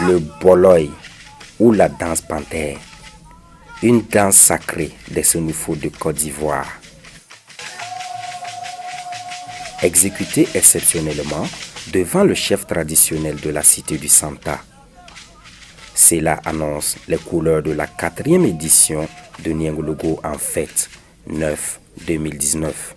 le boloy ou la danse panthère, une danse sacrée des Sénoufos de Côte d'Ivoire. Exécutée exceptionnellement devant le chef traditionnel de la cité du Santa. Cela annonce les couleurs de la 4e édition de Niangologo en fête 9 2019.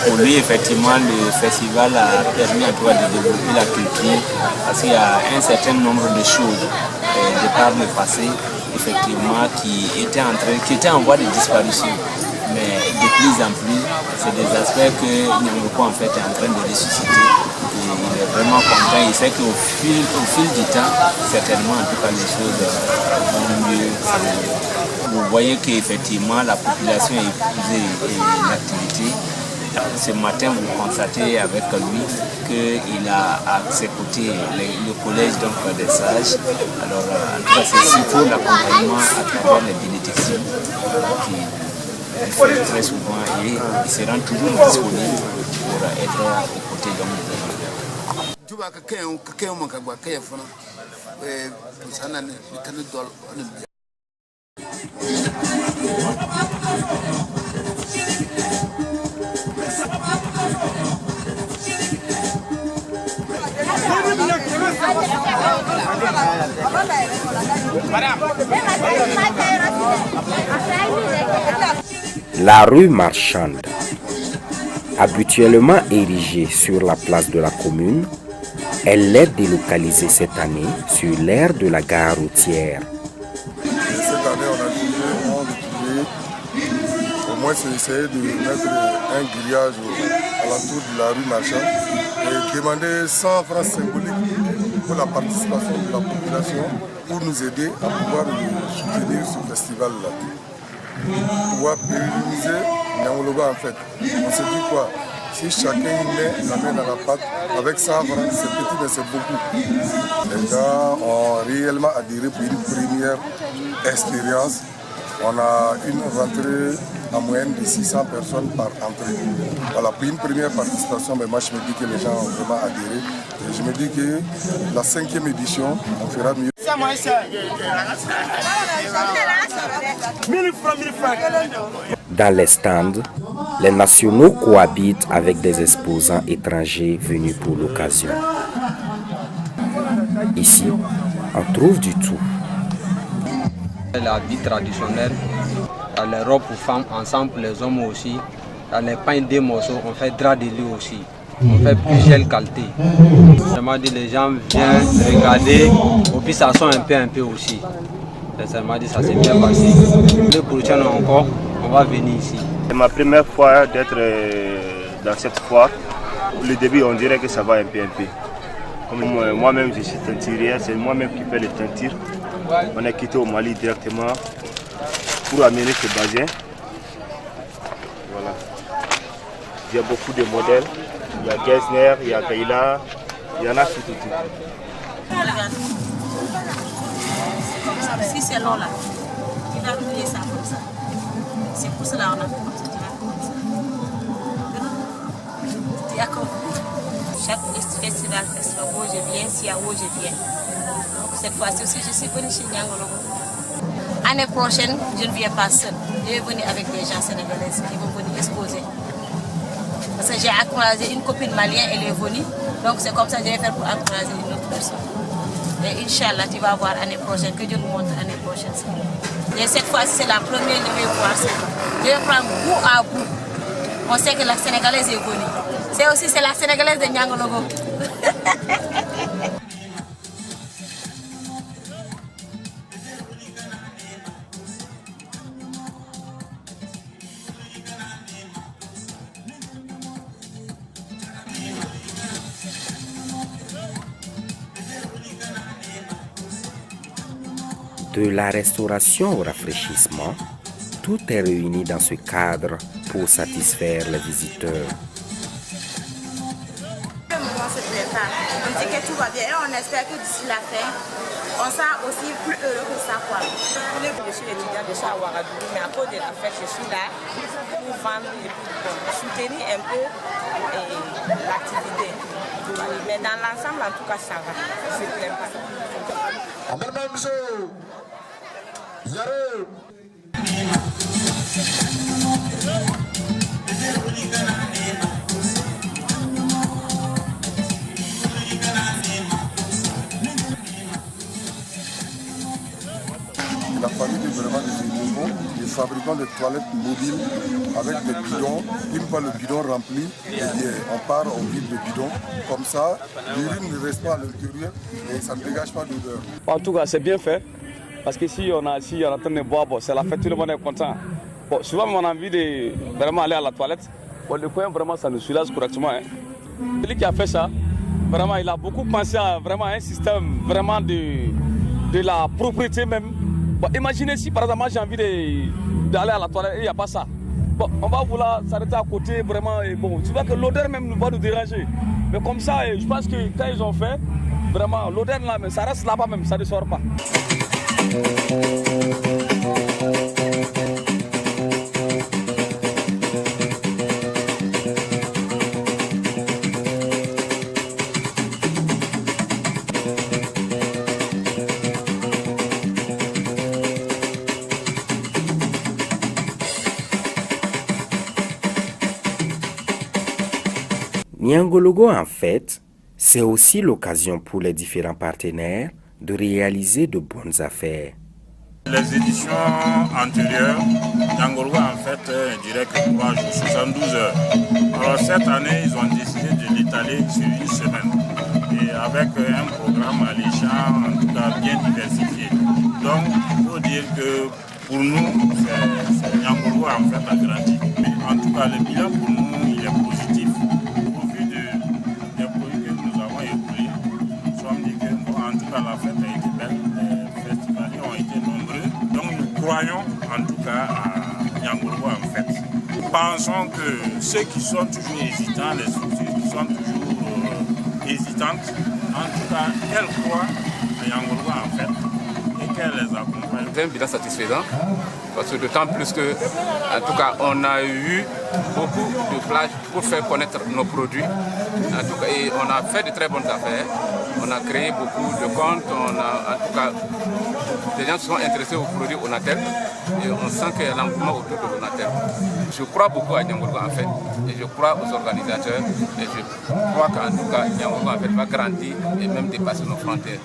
Pour lui, effectivement, le festival a permis à toi de développer la culture parce qu'il y a un certain nombre de choses de par le passé, effectivement, qui étaient en voie de disparition. Mais de plus en plus, c'est des aspects que Niangologo en fait est en train de ressusciter. Et il est vraiment content. Il sait qu'au fil du temps, certainement, en tout cas, les choses vont mieux. Vous voyez qu'effectivement, la population est épuisée et l'activité. Ce matin, vous constatez avec lui qu'il a à ses côtés le collège donc, des sages. Alors, en tout cas, c'est surtout l'accompagnement à travers les bénédictions qui fait très souvent et il se rend toujours disponible pour être aux côtés de La rue marchande, habituellement érigée sur la place de la commune, elle est délocalisée cette année sur l'aire de la gare routière. Cette année, on a décidé au moins essayer de mettre un grillage à l'entour de la rue marchande et demander 100 francs symboliques pour la participation de la population pour nous aider à pouvoir soutenir ce festival-là. Pour pouvoir pérenniser Niangologo en fait. On se dit quoi? Si chacun met la main dans la pâte, avec 100 francs, c'est petit mais c'est beaucoup. Les gens ont réellement adhéré pour une première expérience. On a une rentrée en moyenne de 600 personnes par entrée. Voilà, pour une première participation, mais moi je me dis que les gens ont vraiment adhéré. Et je me dis que la 5e édition, on fera mieux. Dans les stands, les nationaux cohabitent avec des exposants étrangers venus pour l'occasion. Ici, on trouve du tout. La vie traditionnelle, dans les robes pour femmes, ensemble les hommes aussi, dans les pains des morceaux, on fait drap de lit aussi. On fait plusieurs qualités. Vraiment dit, les gens viennent regarder, et puis ça sent un peu aussi. Sincèrement dit, ça s'est bien passé. Le prochain encore, on va venir ici. C'est ma première fois d'être dans cette foire. Le début, on dirait que ça va un peu. Comme moi-même, je suis teinturier, c'est moi-même qui fais les teintures. On est quitté au Mali directement pour amener ce bazin. Voilà. Il y a beaucoup de modèles. Il y a Geisner, il y a Gaïla, il y en a tout. Si c'est long là, tu vas plier ça comme ça. C'est pour cela qu'on a fait comme ça, tu vas comme ça. Tu as compris. Chaque festival, où je viens, s'il y a où je viens. Donc cette fois-ci aussi, je suis venue chez Niangologo. L'année prochaine, je ne viens pas seule. Je vais venir avec des gens sénégalais qui vont venir exposer. Parce que j'ai encouragé une copine malienne, elle est venue. Donc c'est comme ça que je vais faire pour encourager une autre personne. Et Inch'Allah, tu vas voir l'année prochaine, que Dieu nous montre l'année prochaine. Et cette fois-ci, c'est la première que je vais voir ça. Je vais prendre bout à bout. On sait que la Sénégalaise est venue. C'est la Sénégalaise de Niangologo. De la restauration au rafraîchissement, tout est réuni dans ce cadre pour satisfaire les visiteurs. on se prépare. On dit que tout va bien et on espère que d'ici la fin, on sera aussi plus heureux que ça. Quoi. Je suis étudiante de à Ouagadougou, mais à cause de la fête, je suis là pour vendre et pour soutenir un peu l'activité. Mais dans l'ensemble, en tout cas, ça va. Je ne plains pas. Il a fallu vraiment des fabricants de toilettes mobiles avec des bidons. Une fois le bidon rempli, on part, on vide le bidon. Comme ça, l'urine ne reste pas à l'intérieur et ça ne dégage pas d'odeur. En tout cas, c'est bien fait. Parce que si on est en train de boire, c'est la fête, tout le monde est content. Bon, souvent, on a envie de vraiment aller à la toilette. Bon, le coin, vraiment, ça nous soulage correctement. Hein. Celui qui a fait ça, vraiment, il a beaucoup pensé à vraiment un système vraiment de la propriété même. Bon, imaginez si, par exemple, j'ai envie d'aller à la toilette et il n'y a pas ça. Bon, on va vouloir s'arrêter à côté, vraiment. Et bon, tu vois que l'odeur même va nous déranger. Mais comme ça, je pense que quand ils ont fait, vraiment, l'odeur là, mais ça reste là-bas même, ça ne sort pas. Niangologo, en fait, c'est aussi l'occasion pour les différents partenaires de réaliser de bonnes affaires. Les éditions antérieures, Niangologo, en fait, je dirais que 3 jours, 72 heures. Alors cette année, ils ont décidé de l'étaler sur une semaine. Et avec un programme alléchant, en tout cas bien diversifié. Donc, il faut dire que pour nous, Niangologo, en fait, a grandi. En tout cas, le bilan pour nous, il est positif. La fête a été belle, les festivaliers ont été nombreux, donc nous croyons en tout cas à Niangologo en fait. Nous pensons que ceux qui sont toujours hésitants, les structures qui sont toujours hésitantes, en tout cas elles croient à Niangologo en fait et qu'elles les accompagnent. C'est un bilan satisfaisant parce que d'autant plus que, en tout cas, on a eu beaucoup de plages pour faire connaître nos produits. En tout cas, et on a fait de très bonnes affaires. On a créé beaucoup de comptes, en tout cas, les gens se sont intéressés aux produits Onatel et on sent qu'il y a l'engouement autour de l'Onatel. Je crois beaucoup à Niangologo en fait, et je crois aux organisateurs, et je crois qu'en tout cas, Niangologo en fait va grandir et même dépasser nos frontières.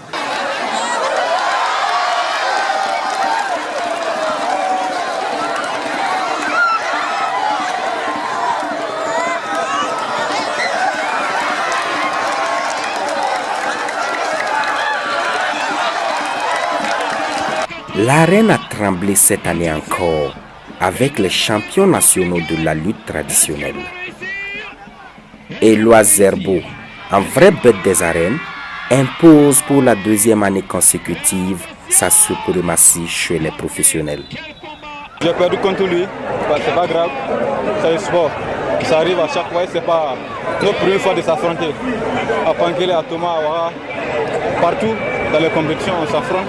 L'arène a tremblé cette année encore avec les champions nationaux de la lutte traditionnelle. Éloi Zerbo, en vraie bête des arènes, impose pour la 2e année consécutive sa suprématie chez les professionnels. J'ai perdu contre lui, c'est pas grave, c'est le sport. Ça arrive à chaque fois, c'est pas notre première fois de s'affronter. À Pankele, à Thomas, à Ouara, partout dans les compétitions, on s'affronte.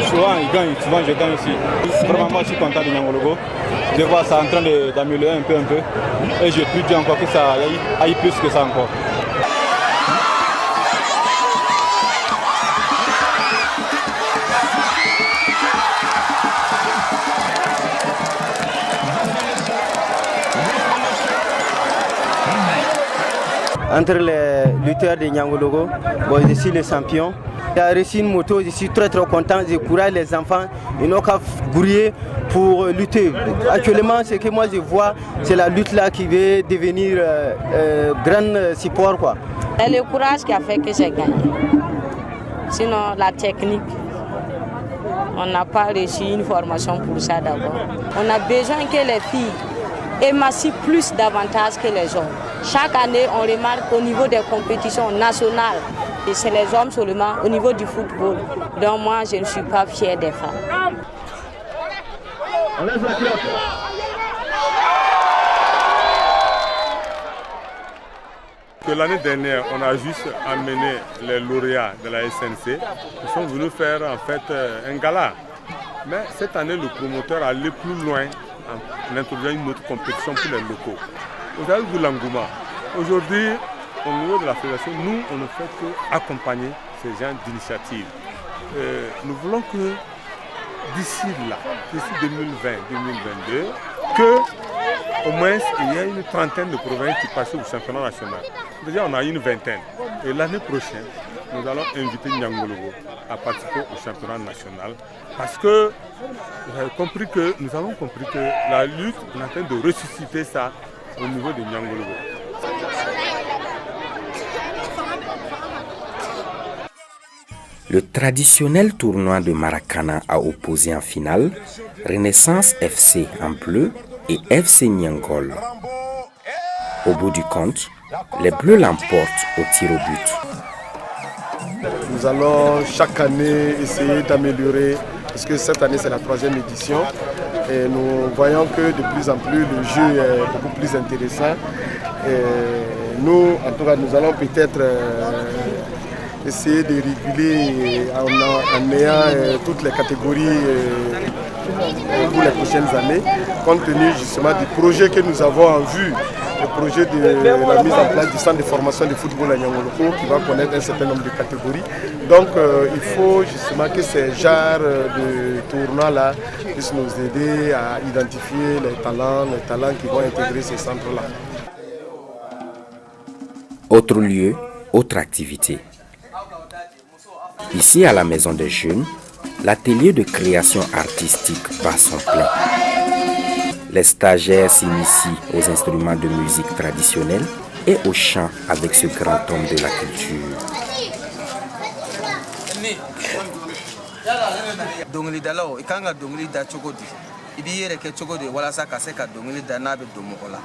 Souvent, il gagne, souvent je gagne aussi. Vraiment, moi, je suis content de Niangologo. Je vois ça en train d'améliorer un peu. Et je peux dire encore que ça aille plus que ça encore. Entre les lutteurs de Niangologo, bon, je suis le champion. Il a reçu une moto, je suis très content, je courage les enfants, ils n'ont qu'à grouiller pour lutter. Actuellement, ce que moi je vois, c'est la lutte là qui veut devenir grand support, quoi. C'est le courage qui a fait que j'ai gagné. Sinon, la technique, on n'a pas reçu une formation pour ça d'abord. On a besoin que les filles émancipent plus davantage que les hommes. Chaque année, on remarque au niveau des compétitions nationales, et c'est les hommes seulement au niveau du football. Donc moi, je ne suis pas fière des femmes. On laisse la clope. que l'année dernière, on a juste amené les lauréats de la SNC. Ils sont venus faire en fait un gala. Mais cette année, le promoteur a allé plus loin en introduisant une autre compétition pour les locaux. Vous avez vu l'engouement. Aujourd'hui, au niveau de la fédération, nous, on ne fait qu'accompagner ces gens d'initiatives. Nous voulons que d'ici 2020-2022, qu'au moins il y ait une trentaine de provinces qui passent au championnat national. Déjà, on a une vingtaine. Et l'année prochaine, nous allons inviter Niangologo à participer au championnat national. Parce que nous avons compris que la lutte, on est en train de ressusciter ça au niveau de Niangologo. Le traditionnel tournoi de Maracana a opposé en finale Renaissance FC en bleu et FC Niangol. Au bout du compte, les Bleus l'emportent au tir au but. Nous allons chaque année essayer d'améliorer, parce que cette année c'est la 3e édition. Et nous voyons que de plus en plus le jeu est beaucoup plus intéressant. Et nous, en tout cas, nous allons peut-être essayer de réguler en ayant toutes les catégories pour les prochaines années, compte tenu justement du projet que nous avons en vue, le projet de la mise en place du centre de formation de football à Niangoloko qui va connaître un certain nombre de catégories. Donc il faut justement que ces genres de tournois-là puissent nous aider à identifier les talents qui vont intégrer ces centres-là. Autre lieu, autre activité. Ici, à la Maison des Jeunes, l'atelier de création artistique bat son plein. Les stagiaires s'initient aux instruments de musique traditionnelle et au chant avec ce grand homme de la culture. Dongli dalao ikanga dongli da chokodi ibiyere ke chokodi wala sa kaseka dongli da nabe domokola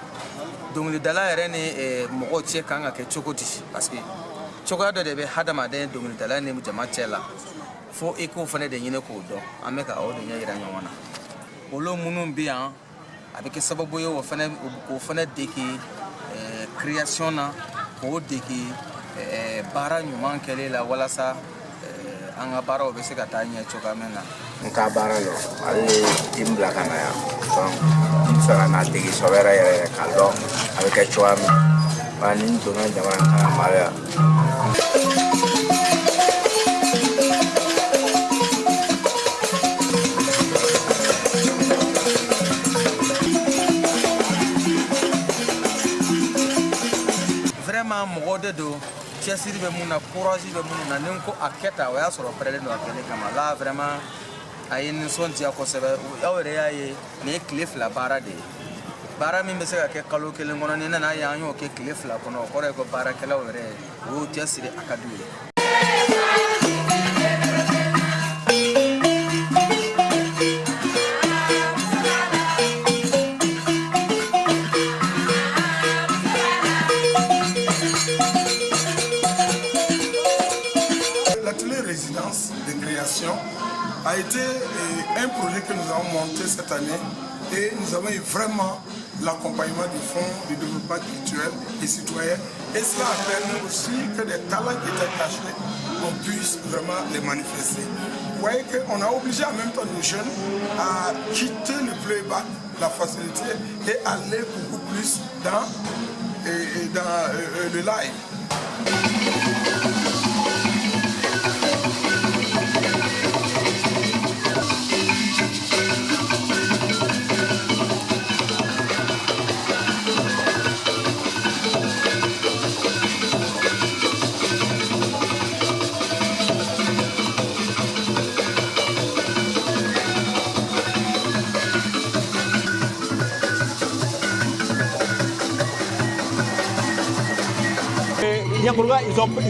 dongli dala erene moko che kanga ke chokodi parce que chokodo de be hadama de dongli dala ne mu jama'cela fo eko fane de nyine ko do ameka o de nyira nyona olo munum bian avec sababu yo fane deki création na ko deki bara nyuma kele la wala sa anga bara obese ka tanya choka mena nka bara lo ale imbla kana ya donc sera na deki sobera ya kaldo avec choa mi bani ndona jamana kana mara vraiment mode do tiasiri be muna courage be muna nenko aketa wa soro prele no akele kama la vraiment ayin sonti akosebe awre yaye ne cliff la bara de bara mi be se ka ke kalo kele ngono ne na ya anyo ke cliff la kono kore ko bara kala wore wo tiasiri akadu. A été un projet que nous avons monté cette année et nous avons eu vraiment l'accompagnement du Fonds de développement culturel et citoyen et cela a permis aussi que des talents qui étaient cachés, on puisse vraiment les manifester. Vous voyez qu'on a obligé en même temps nos jeunes à quitter le playback, la facilité et aller beaucoup plus dans le live.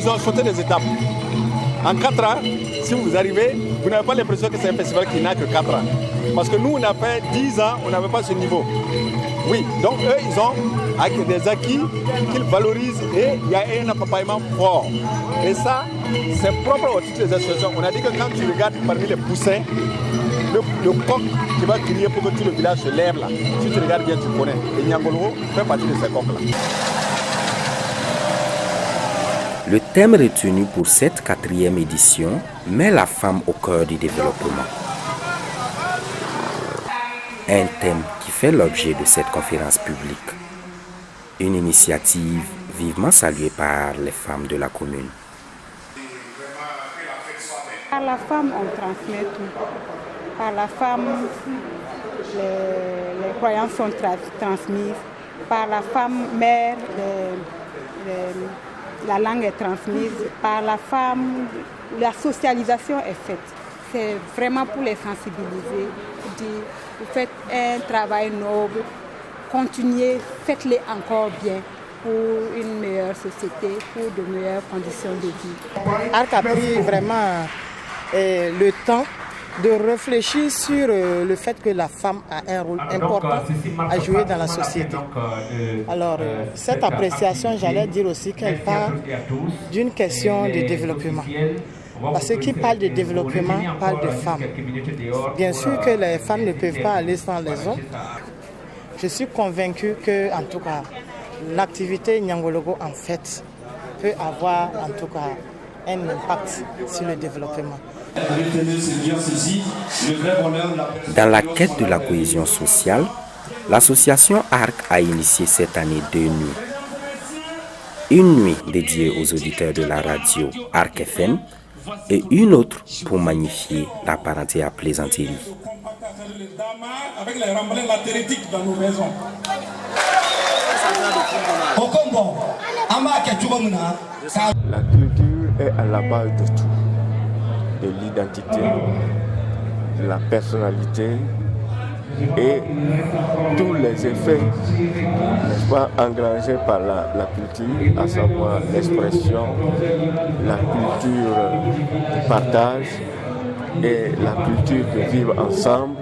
Ils ont sauté des étapes. En 4 ans, si vous arrivez, vous n'avez pas l'impression que c'est un festival qui n'a que 4 ans. Parce que nous, on a fait 10 ans, on n'avait pas ce niveau. Oui, donc eux, ils ont des acquis qu'ils valorisent et il y a un accompagnement fort. Et ça, c'est propre aux toutes les associations. On a dit que quand tu regardes parmi les poussins, le coq qui va crier pour que tout le village se lève là, si tu regardes bien, tu connais. Et Niangoloko fait partie de ces coqs là. Le thème retenu pour cette 4e édition met la femme au cœur du développement. Un thème qui fait l'objet de cette conférence publique. Une initiative vivement saluée par les femmes de la commune. Par la femme, on transmet tout. Par la femme, les croyances sont transmises. Par la femme mère, la langue est transmise. Par la femme, la socialisation est faite. C'est vraiment pour les sensibiliser. Vous faites un travail noble, continuez, faites-le encore bien pour une meilleure société, pour de meilleures conditions de vie. ARC a pris vraiment le temps de réfléchir sur le fait que la femme a un rôle important à jouer dans la société. Alors, cette appréciation, j'allais dire aussi qu'elle parle d'une question de développement. Parce que qui parle de développement parle de femmes. Bien sûr que les femmes ne peuvent pas aller sans les hommes. Je suis convaincue que, en tout cas, l'activité Nyangologo, en fait, peut avoir, en tout cas, un impact sur le développement. Dans la quête de la cohésion sociale, l'association ARC a initié cette année 2 nuits. Une nuit dédiée aux auditeurs de la radio ARC FM et une autre pour magnifier la parenté à plaisanterie. Avec les remblais latériques dans nos maisons. La culture est à la base de tout, de l'identité, de la personnalité et tous les effets, n'est-ce pas, engrangés par la culture, à savoir l'expression, la culture du partage et la culture de vivre ensemble.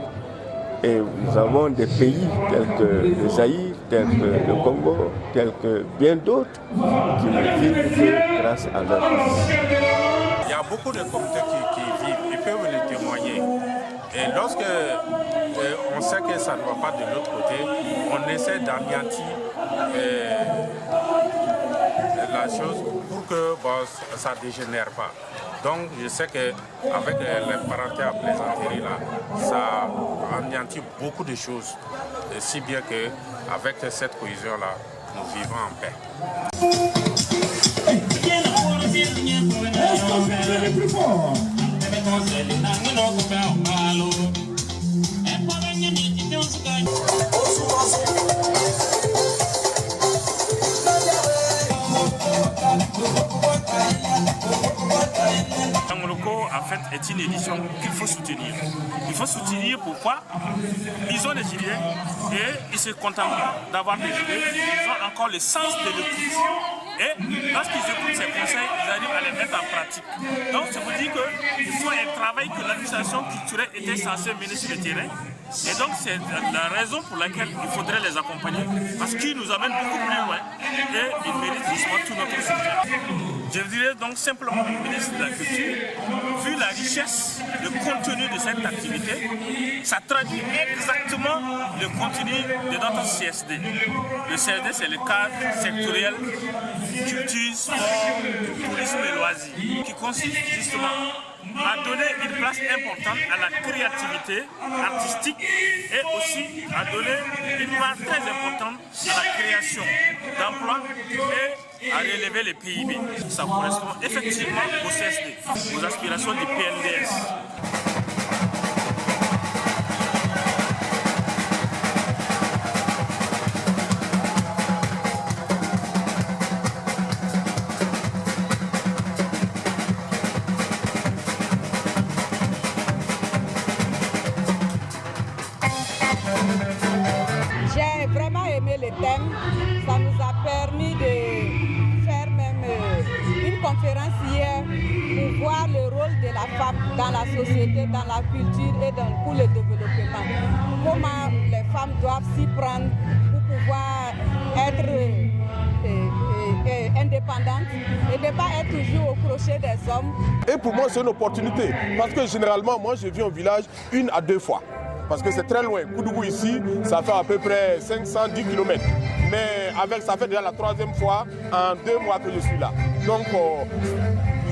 Et nous avons des pays tels que le Zaïre, tels que le Congo, tels que bien d'autres qui ne vivent que grâce à leur vie. Il y a beaucoup de communautés qui vivent, ils peuvent le témoigner. Et lorsque on sait que ça ne va pas de l'autre côté, on essaie d'anéantir la chose pour que ça ne dégénère pas. Donc je sais qu'avec les parentés à plaisanterie, là, ça anéantit beaucoup de choses. Et si bien qu'avec cette cohésion-là, nous vivons en paix. Nyangologo, en fait, est une édition qu'il faut soutenir. Il faut soutenir pourquoi? Ils ont des idées et ils se contentent d'avoir des idées. Ils ont encore le sens de l'écoute. Et lorsqu'ils écoutent ces conseils, ils arrivent à les mettre en pratique. Donc, ça veut dire qu'il faut un travail que l'administration culturelle était censée mener sur le terrain. Et donc, c'est la raison pour laquelle il faudrait les accompagner, parce qu'ils nous amènent beaucoup plus loin et ils méritent justement tout notre soutien. Je dirais donc simplement au ministre de la Culture, vu la richesse, le contenu de cette activité, ça traduit exactement le contenu de notre CSD. Le CSD, c'est le cadre sectoriel culture, sport, tourisme et loisirs, qui consiste justement à donner une place importante à la créativité artistique et aussi à donner une part très importante à la création d'emplois et à relever les PIB. Ça correspond effectivement au CSD, aux aspirations du PNDS. J'ai vraiment aimé le thème. Ça nous a permis de faire même une conférence hier pour voir le rôle de la femme dans la société, dans la culture et pour le développement. Comment les femmes doivent s'y prendre pour pouvoir être indépendantes et ne pas être toujours au crochet des hommes. Et pour moi, c'est une opportunité parce que généralement, moi, je vis au village 1 à 2 fois. Parce que c'est très loin. Koudougou ici, ça fait à peu près 510 km. Mais ça fait déjà la 3e fois en 2 mois que je suis là. Donc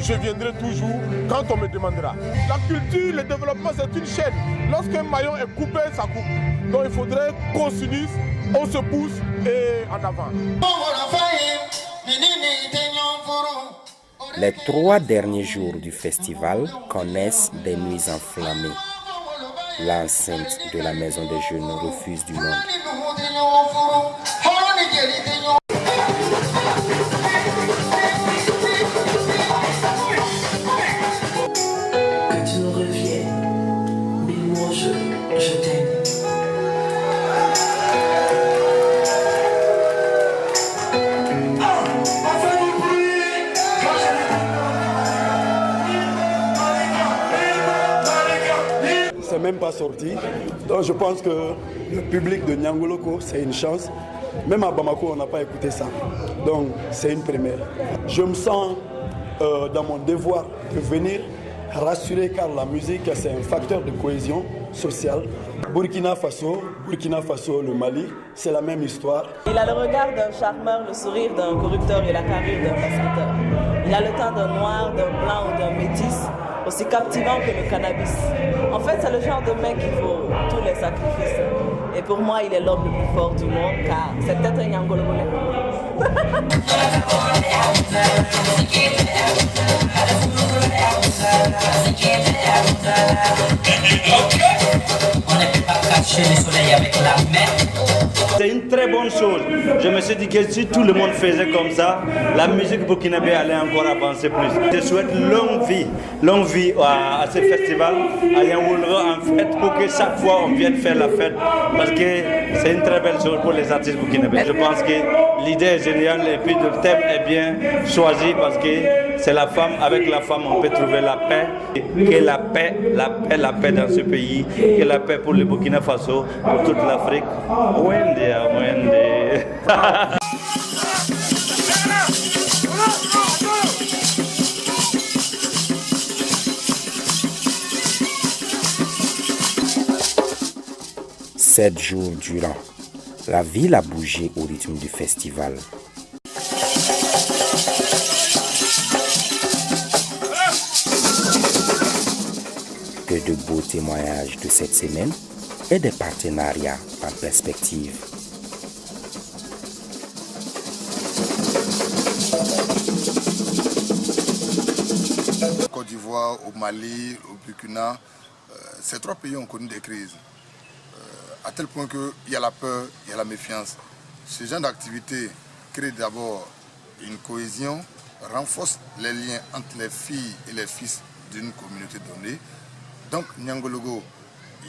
je viendrai toujours quand on me demandera. La culture, le développement, c'est une chaîne. Lorsqu'un maillon est coupé, ça coupe. Donc il faudrait qu'on s'unisse, on se pousse et en avant. Les 3 derniers jours du festival connaissent des nuits enflammées. L'enceinte de la Maison des Jeunes refuse du monde. Que tu reviennes, mais moi je t'aime. C'est même pas sorti. Donc je pense que le public de Nyangoloko, c'est une chance. Même à Bamako, on n'a pas écouté ça. Donc c'est une première. Je me sens dans mon devoir de venir rassurer car la musique, c'est un facteur de cohésion sociale. Burkina Faso, le Mali, c'est la même histoire. Il a le regard d'un charmeur, le sourire d'un corrupteur et la carrure d'un basketteur. Il a le teint d'un noir, d'un blanc ou d'un métis, aussi captivant que le cannabis. En fait, c'est le genre de mec qui vaut tous les sacrifices. Et pour moi, il est l'homme le plus fort du monde, car c'est peut-être un Nyangologolais. C'est une très bonne chose. Je me suis dit que si tout le monde faisait comme ça, la musique burkinabé allait encore avancer plus. Je souhaite longue vie à ce festival, à Nyangologo en fait, pour que chaque fois on vienne faire la fête, parce que c'est une très belle chose pour les artistes burkinabés. Je pense que l'idée est géniale et puis le thème est bien choisi parce que c'est la femme, avec la femme on peut trouver la paix, que la paix dans ce pays, que la paix pour le Burkina Faso, pour toute l'Afrique. Sept jours durant, la ville a bougé au rythme du festival. Que de beaux témoignages de cette semaine et des partenariats en perspective. Côte d'Ivoire, au Mali, au Burkina, ces 3 pays ont connu des crises. À tel point qu'il y a la peur, il y a la méfiance. Ce genre d'activité crée d'abord une cohésion, renforce les liens entre les filles et les fils d'une communauté donnée. Donc, Nyangologo,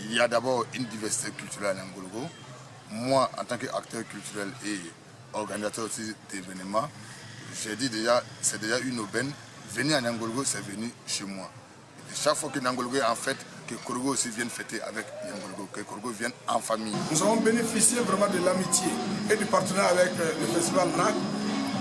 il y a d'abord une diversité culturelle à Nyangologo. Moi, en tant qu'acteur culturel et organisateur aussi d'événements, j'ai dit déjà, c'est déjà une aubaine. Venir à Nyangologo, c'est venir chez moi. Et chaque fois que Nyangologo est en fête, que Korogo aussi vienne fêter avec Nyangologo, que Korogo vienne en famille. Nous avons bénéficié vraiment de l'amitié et du partenariat avec le festival NAC.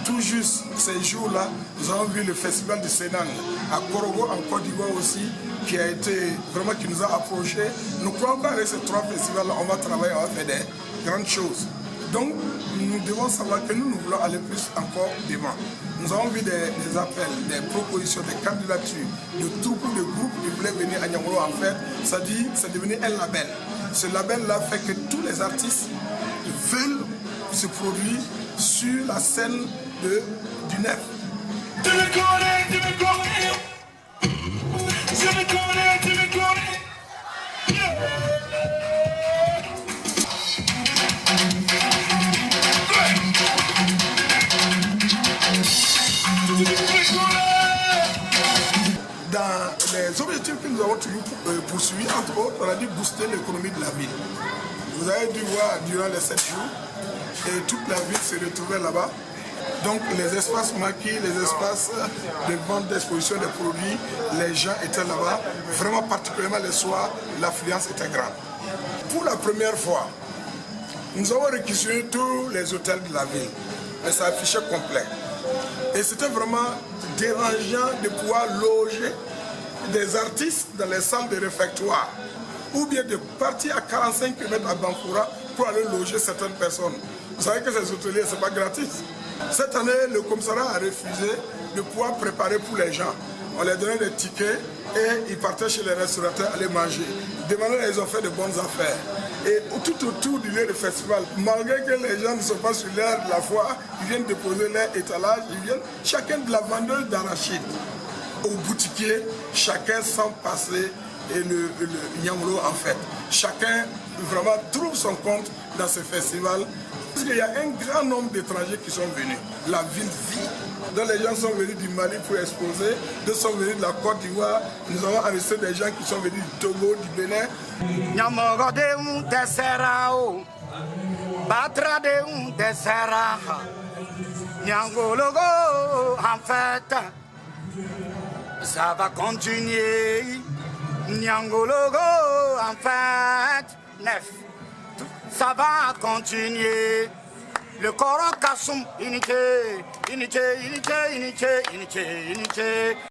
Tout juste ces jours-là, nous avons vu le festival de Sénang à Korogo, en Côte d'Ivoire aussi, qui a été vraiment, qui nous a approchés. Nous croyons qu'avec ces 3 festivals-là, on va travailler, on va faire des grandes choses. Donc, nous devons savoir que nous voulons aller plus encore devant. Nous avons vu des appels, des propositions, des candidatures de troupes, de groupes qui voulaient venir à Nyangologo en fait. Ça dit, c'est devenu un label. Ce label-là fait que tous les artistes veulent se produire sur la scène du Nef. Dans les objectifs que nous avons toujours poursuivis, entre autres, on a dit booster l'économie de la ville. Vous avez dû voir durant les 7 jours, et toute la ville se retrouvait là-bas. Donc les espaces maquis, les espaces de vente, d'exposition des produits, les gens étaient là-bas. Vraiment particulièrement les soirs, l'affluence était grande. Pour la première fois, nous avons réquisitionné tous les hôtels de la ville. Mais ça affichait complet. Et c'était vraiment dérangeant de pouvoir loger des artistes dans les salles de réfectoire. Ou bien de partir à 45 km à Banfoura pour aller loger certaines personnes. Vous savez que ces hôteliers, ce n'est pas gratis. Cette année, le commissariat a refusé de pouvoir préparer pour les gens. On leur donnait des tickets et ils partaient chez les restaurateurs aller manger. Demandant, ils ont fait de bonnes affaires. Et tout autour du lieu de festival, malgré que les gens ne sont pas sur l'air de la foire, ils viennent déposer leur étalage, ils viennent chacun de la vendeuse d'arachide au boutiquier, chacun sans passer et le Nyangolo en fait. Chacun vraiment trouve son compte dans ce festival. Parce qu'il y a un grand nombre d'étrangers qui sont venus. La ville vit. Donc les gens sont venus du Mali pour exposer, d'autres sont venus de la Côte d'Ivoire. Nous avons arrêté des gens qui sont venus du Togo, du Bénin. En fait, ça va continuer. Nyangologo, en fait, neuf. Ça va continuer. Le Coran Kassoum, unité, unité, unité, unité, unité, unité.